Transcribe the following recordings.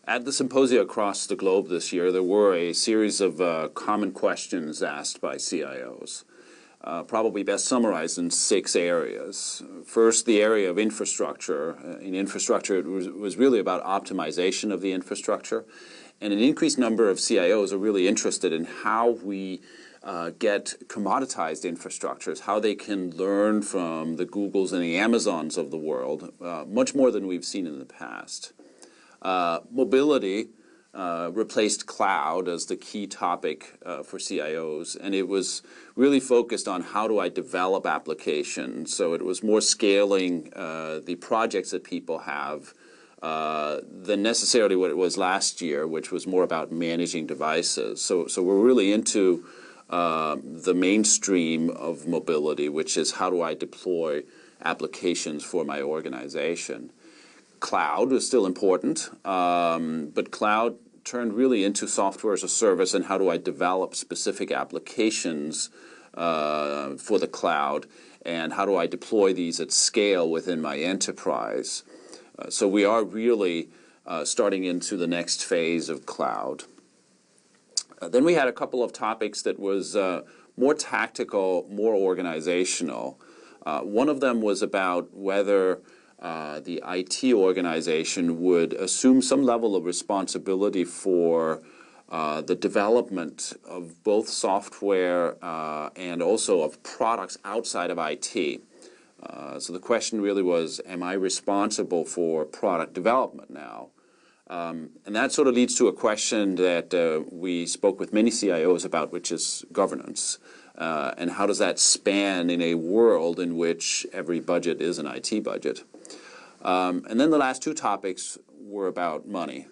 At the symposia across the globe this year, there were a series of common questions asked by CIOs, probably best summarized in 6 areas. First, the area of infrastructure. In infrastructure, it was really about optimization of the infrastructure, and an increased number of CIOs are really interested in how we get commoditized infrastructures, how they can learn from the Googles and the Amazons of the world, much more than we've seen in the past. Mobility replaced cloud as the key topic for CIOs, and it was really focused on how do I develop applications. So it was more scaling the projects that people have than necessarily what it was last year, which was more about managing devices. So we're really into the mainstream of mobility, which is how do I deploy applications for my organization. Cloud is still important, but cloud turned really into software as a service and how do I develop specific applications for the cloud and how do I deploy these at scale within my enterprise. So we are really starting into the next phase of cloud. Then we had a couple of topics that was more tactical, more organizational. One of them was about whether the IT organization would assume some level of responsibility for the development of both software and also of products outside of IT. So the question really was, am I responsible for product development now? And that sort of leads to a question that we spoke with many CIOs about, which is governance. And how does that span in a world in which every budget is an IT budget? And then the last 2 topics were about money.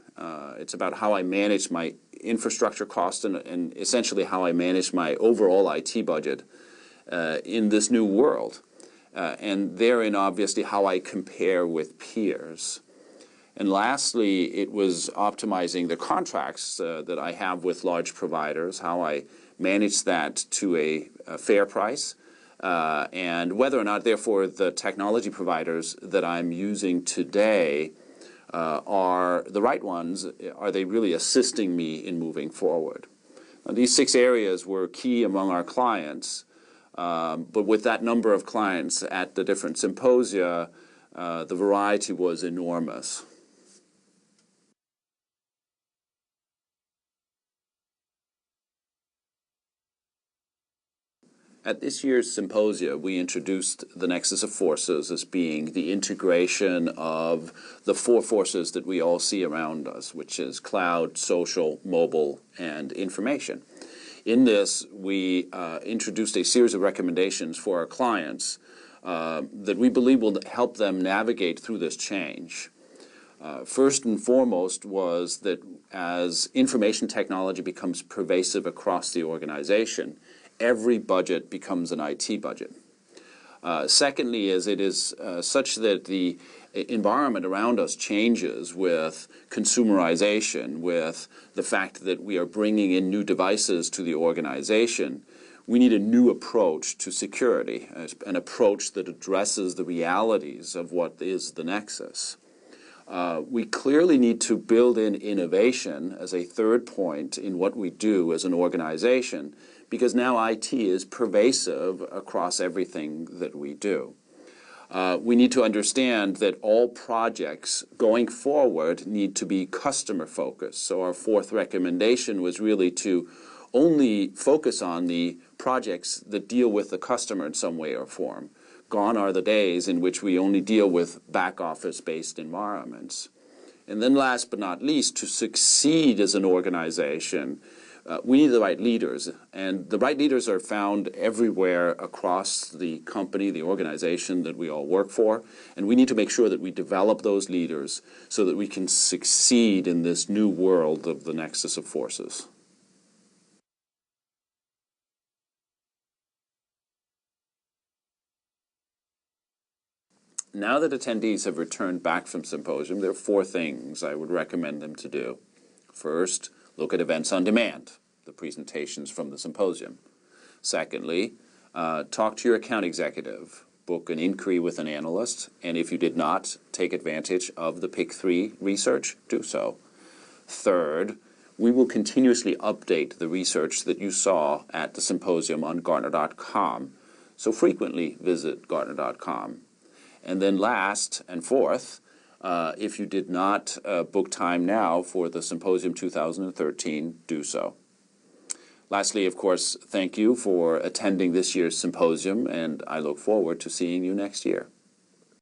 It's about how I manage my infrastructure cost and essentially how I manage my overall IT budget in this new world. And therein, obviously, how I compare with peers. And lastly, it was optimizing the contracts that I have with large providers, how I manage that to a fair price, and whether or not, therefore, the technology providers that I'm using today are the right ones. Are they really assisting me in moving forward? Now, these 6 areas were key among our clients, but with that number of clients at the different symposia, the variety was enormous. At this year's symposia, we introduced the nexus of forces as being the integration of the 4 forces that we all see around us, which is cloud, social, mobile, and information. In this, we introduced a series of recommendations for our clients that we believe will help them navigate through this change. First and foremost was that as information technology becomes pervasive across the organization, every budget becomes an IT budget. Secondly, is it is such that the environment around us changes with consumerization, with the fact that we are bringing in new devices to the organization. We need a new approach to security, an approach that addresses the realities of what is the nexus. We clearly need to build in innovation as a third point in what we do as an organization, because now IT is pervasive across everything that we do. We need to understand that all projects going forward need to be customer focused. So our 4th recommendation was really to only focus on the projects that deal with the customer in some way or form. Gone are the days in which we only deal with back office based environments. And then last but not least, to succeed as an organization, we need the right leaders, and the right leaders are found everywhere across the company, the organization that we all work for, and we need to make sure that we develop those leaders so that we can succeed in this new world of the nexus of forces. Now that attendees have returned back from Symposium, there are 4 things I would recommend them to do. First, look at events on demand, the presentations from the symposium. Secondly, talk to your account executive, book an inquiry with an analyst, and if you did not take advantage of the Pick 3 research, do so. Third, we will continuously update the research that you saw at the symposium on Gartner.com, so frequently visit Gartner.com. And then last and fourth, if you did not book time now for the Symposium 2013, do so. Lastly, of course, thank you for attending this year's symposium, and I look forward to seeing you next year.